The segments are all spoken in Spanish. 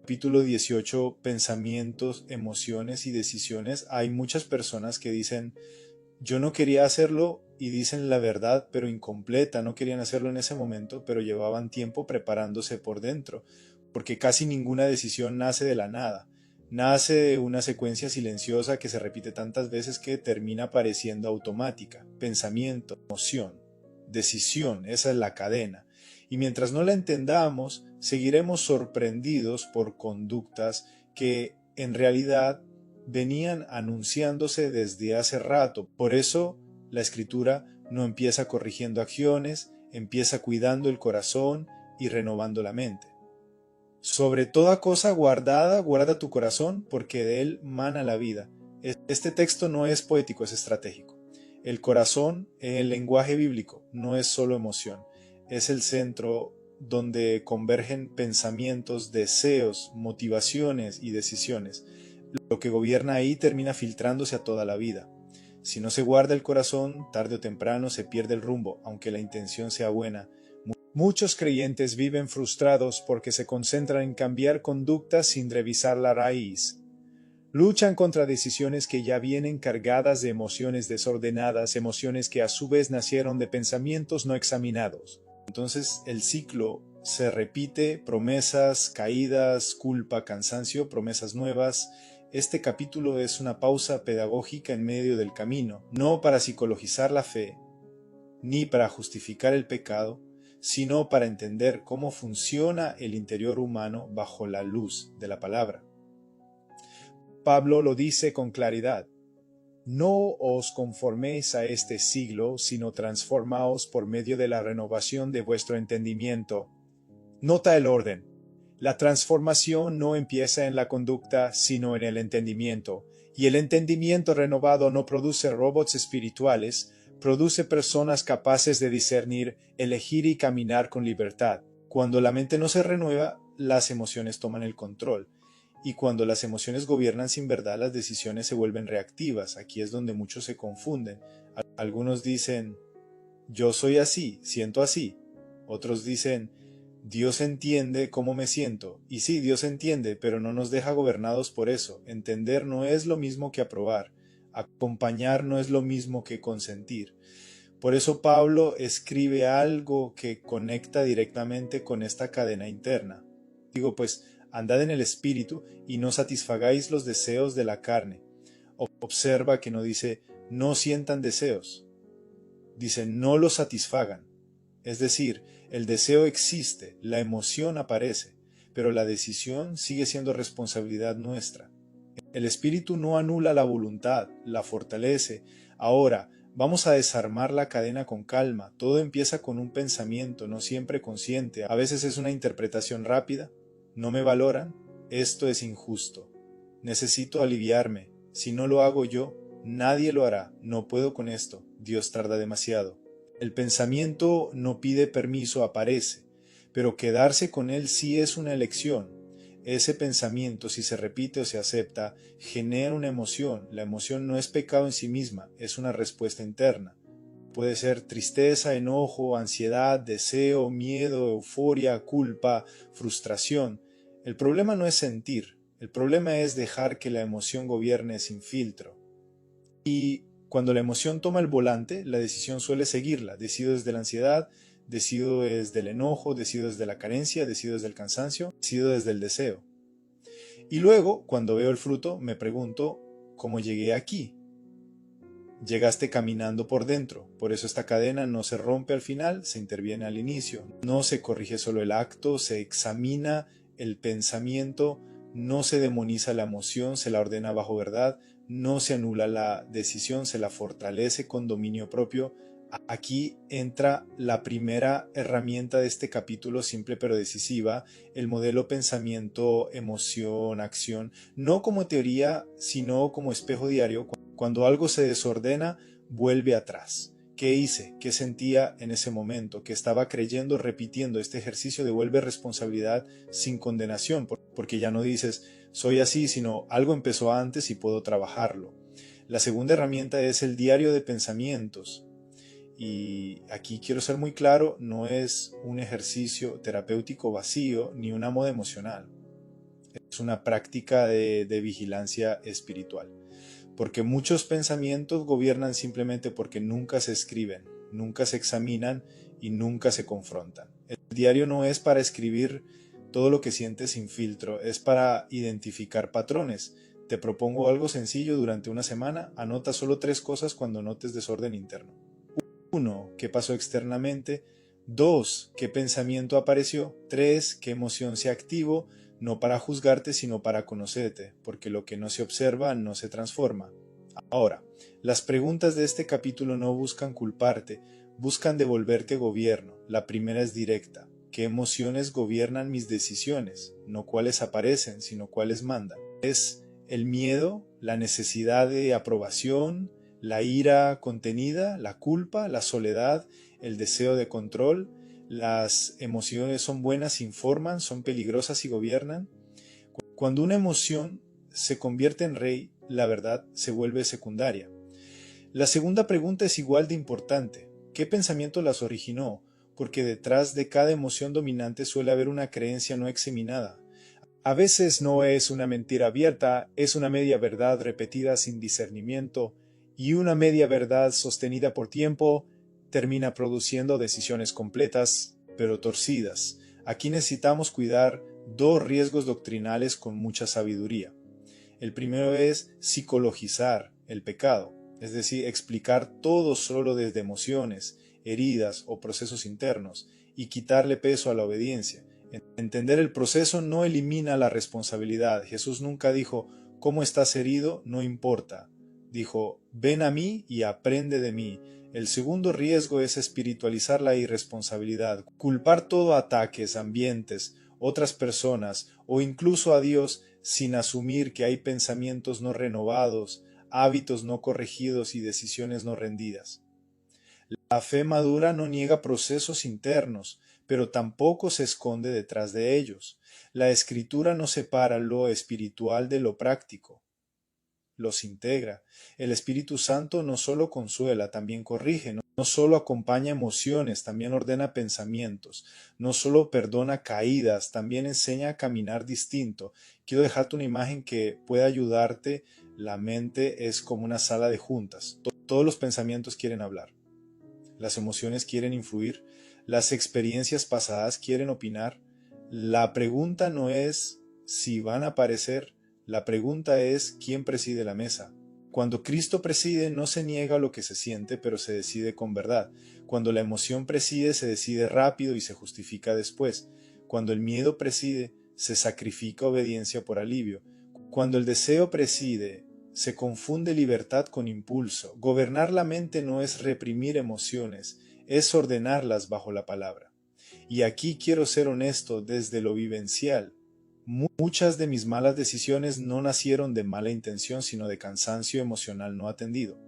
capítulo 18, pensamientos, emociones y decisiones, hay muchas personas que dicen, yo no quería hacerlo y dicen la verdad, pero incompleta, no querían hacerlo en ese momento, pero llevaban tiempo preparándose por dentro, porque casi ninguna decisión nace de la nada. Nace de una secuencia silenciosa que se repite tantas veces que termina pareciendo automática. Pensamiento, emoción, decisión, esa es la cadena. Y mientras no la entendamos, seguiremos sorprendidos por conductas que en realidad venían anunciándose desde hace rato. Por eso la escritura no empieza corrigiendo acciones, empieza cuidando el corazón y renovando la mente. Sobre toda cosa guardada, guarda tu corazón, porque de él mana la vida. Este texto no es poético, es estratégico. El corazón, en el lenguaje bíblico, no es solo emoción, es el centro donde convergen pensamientos, deseos, motivaciones y decisiones. Lo que gobierna ahí termina filtrándose a toda la vida. Si no se guarda el corazón, tarde o temprano se pierde el rumbo, aunque la intención sea buena. Muchos creyentes viven frustrados porque se concentran en cambiar conductas sin revisar la raíz. Luchan contra decisiones que ya vienen cargadas de emociones desordenadas, emociones que a su vez nacieron de pensamientos no examinados. Entonces el ciclo se repite, promesas, caídas, culpa, cansancio, promesas nuevas. Este capítulo es una pausa pedagógica en medio del camino, no para psicologizar la fe, ni para justificar el pecado, sino para entender cómo funciona el interior humano bajo la luz de la palabra. Pablo lo dice con claridad: no os conforméis a este siglo, sino transformaos por medio de la renovación de vuestro entendimiento. Nota el orden. La transformación no empieza en la conducta, sino en el entendimiento, y el entendimiento renovado no produce robots espirituales, produce personas capaces de discernir, elegir y caminar con libertad. Cuando la mente no se renueva, las emociones toman el control. Y cuando las emociones gobiernan sin verdad, las decisiones se vuelven reactivas. Aquí es donde muchos se confunden. Algunos dicen, yo soy así, siento así. Otros dicen, Dios entiende cómo me siento. Y sí, Dios entiende, pero no nos deja gobernados por eso. Entender no es lo mismo que aprobar. Acompañar no es lo mismo que consentir. Por eso Pablo escribe algo que conecta directamente con esta cadena interna. Digo, pues, andad en el espíritu y no satisfagáis los deseos de la carne. Observa que no dice, no sientan deseos. Dice, no los satisfagan. Es decir, el deseo existe, la emoción aparece, pero la decisión sigue siendo responsabilidad nuestra. El espíritu no anula la voluntad, la fortalece. Ahora, vamos a desarmar la cadena con calma. Todo empieza con un pensamiento, no siempre consciente. A veces es una interpretación rápida. No me valoran, esto es injusto. Necesito aliviarme. Si no lo hago yo, nadie lo hará. No puedo con esto. Dios tarda demasiado. El pensamiento no pide permiso, aparece, pero quedarse con él sí es una elección. Ese pensamiento, si se repite o se acepta, genera una emoción. La emoción no es pecado en sí misma, es una respuesta interna. Puede ser tristeza, enojo, ansiedad, deseo, miedo, euforia, culpa, frustración. El problema no es sentir, el problema es dejar que la emoción gobierne sin filtro. Y cuando la emoción toma el volante, la decisión suele seguirla. Decido desde la ansiedad, decido desde el enojo, decido desde la carencia, decido desde el cansancio, decido desde el deseo. Y luego, cuando veo el fruto, me pregunto, ¿cómo llegué aquí? Llegaste caminando por dentro, por eso esta cadena no se rompe al final, se interviene al inicio. No se corrige solo el acto, se examina el pensamiento, no se demoniza la emoción, se la ordena bajo verdad, no se anula la decisión, se la fortalece con dominio propio. Aquí entra la primera herramienta de este capítulo, simple pero decisiva, el modelo pensamiento, emoción, acción, no como teoría, sino como espejo diario. Cuando algo se desordena, vuelve atrás. ¿Qué hice? ¿Qué sentía en ese momento? ¿Qué estaba creyendo? Repitiendo este ejercicio devuelve responsabilidad sin condenación, porque ya no dices, soy así, sino algo empezó antes y puedo trabajarlo. La segunda herramienta es el diario de pensamientos. Y aquí quiero ser muy claro, no es un ejercicio terapéutico vacío ni una moda emocional. es una práctica de vigilancia espiritual. Porque muchos pensamientos gobiernan simplemente porque nunca se escriben, nunca se examinan y nunca se confrontan. El diario no es para escribir todo lo que sientes sin filtro, es para identificar patrones. Te propongo algo sencillo durante una semana, anota solo 3 cosas cuando notes desorden interno. 1. ¿Qué pasó externamente? 2. ¿Qué pensamiento apareció? 3. ¿Qué emoción se activó? No para juzgarte, sino para conocerte, porque lo que no se observa no se transforma. Ahora, las preguntas de este capítulo no buscan culparte, buscan devolverte gobierno. La primera es directa. ¿Qué emociones gobiernan mis decisiones? No cuáles aparecen, sino cuáles mandan. Es el miedo, la necesidad de aprobación, la ira contenida, la culpa, la soledad, el deseo de control. Las emociones son buenas, informan, son peligrosas y gobiernan. Cuando una emoción se convierte en rey, la verdad se vuelve secundaria. La segunda pregunta es igual de importante. ¿Qué pensamiento las originó? Porque detrás de cada emoción dominante suele haber una creencia no examinada. A veces no es una mentira abierta, es una media verdad repetida sin discernimiento, y una media verdad sostenida por tiempo termina produciendo decisiones completas, pero torcidas. Aquí necesitamos cuidar 2 riesgos doctrinales con mucha sabiduría. El primero es psicologizar el pecado, es decir, explicar todo solo desde emociones, heridas o procesos internos, y quitarle peso a la obediencia. Entender el proceso no elimina la responsabilidad. Jesús nunca dijo, ¿cómo estás herido? No importa. Dijo, ven a mí y aprende de mí. El segundo riesgo es espiritualizar la irresponsabilidad, culpar todo a ataques, ambientes, otras personas o incluso a Dios sin asumir que hay pensamientos no renovados, hábitos no corregidos y decisiones no rendidas. La fe madura no niega procesos internos, pero tampoco se esconde detrás de ellos. La Escritura no separa lo espiritual de lo práctico, los integra. El Espíritu Santo no solo consuela, también corrige, no solo acompaña emociones, también ordena pensamientos, no solo perdona caídas, también enseña a caminar distinto. Quiero dejarte una imagen que pueda ayudarte. La mente es como una sala de juntas. Todos los pensamientos quieren hablar. Las emociones quieren influir, las experiencias pasadas quieren opinar. La pregunta no es si van a aparecer, la pregunta es quién preside la mesa. Cuando Cristo preside no se niega lo que se siente, pero se decide con verdad. Cuando la emoción preside se decide rápido y se justifica después. Cuando el miedo preside se sacrifica obediencia por alivio. Cuando el deseo preside se confunde libertad con impulso. Gobernar la mente no es reprimir emociones, es ordenarlas bajo la palabra. Y aquí quiero ser honesto desde lo vivencial. Muchas de mis malas decisiones no nacieron de mala intención, sino de cansancio emocional no atendido.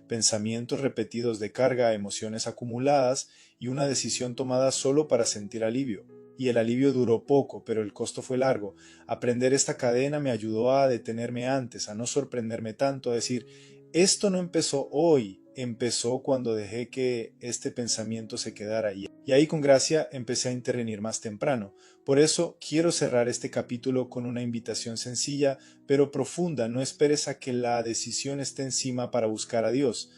Pensamientos repetidos de carga, emociones acumuladas y una decisión tomada solo para sentir alivio. Y el alivio duró poco, pero el costo fue largo. Aprender esta cadena me ayudó a detenerme antes, a no sorprenderme tanto, a decir, esto no empezó hoy, empezó cuando dejé que este pensamiento se quedara ahí. Y ahí con gracia empecé a intervenir más temprano. Por eso quiero cerrar este capítulo con una invitación sencilla, pero profunda. No esperes a que la decisión esté encima para buscar a Dios.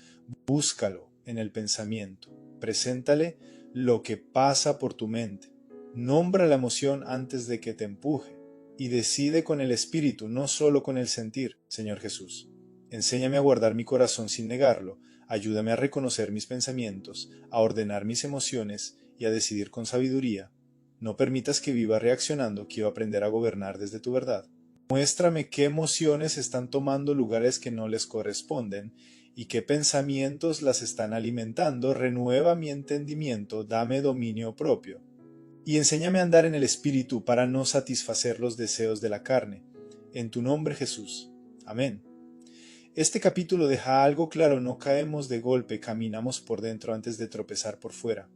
Búscalo en el pensamiento. Preséntale lo que pasa por tu mente. Nombra la emoción antes de que te empuje y decide con el espíritu, no solo con el sentir. Señor Jesús, enséñame a guardar mi corazón sin negarlo, ayúdame a reconocer mis pensamientos, a ordenar mis emociones y a decidir con sabiduría. No permitas que viva reaccionando, quiero aprender a gobernar desde tu verdad. Muéstrame qué emociones están tomando lugares que no les corresponden y qué pensamientos las están alimentando. Renueva mi entendimiento, dame dominio propio. Y enséñame a andar en el Espíritu para no satisfacer los deseos de la carne. En tu nombre, Jesús. Amén. Este capítulo deja algo claro, no caemos de golpe, caminamos por dentro antes de tropezar por fuera.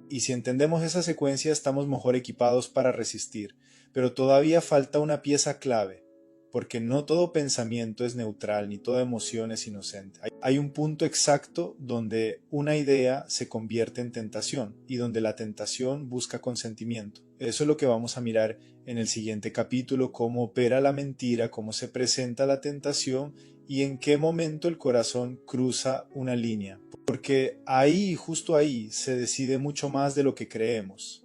Y si entendemos esa secuencia, estamos mejor equipados para resistir, pero todavía falta una pieza clave. porque no todo pensamiento es neutral, ni toda emoción es inocente. Hay un punto exacto donde una idea se convierte en tentación y donde la tentación busca consentimiento. Eso es lo que vamos a mirar en el siguiente capítulo, cómo opera la mentira, cómo se presenta la tentación y en qué momento el corazón cruza una línea. Porque ahí, justo ahí, se decide mucho más de lo que creemos.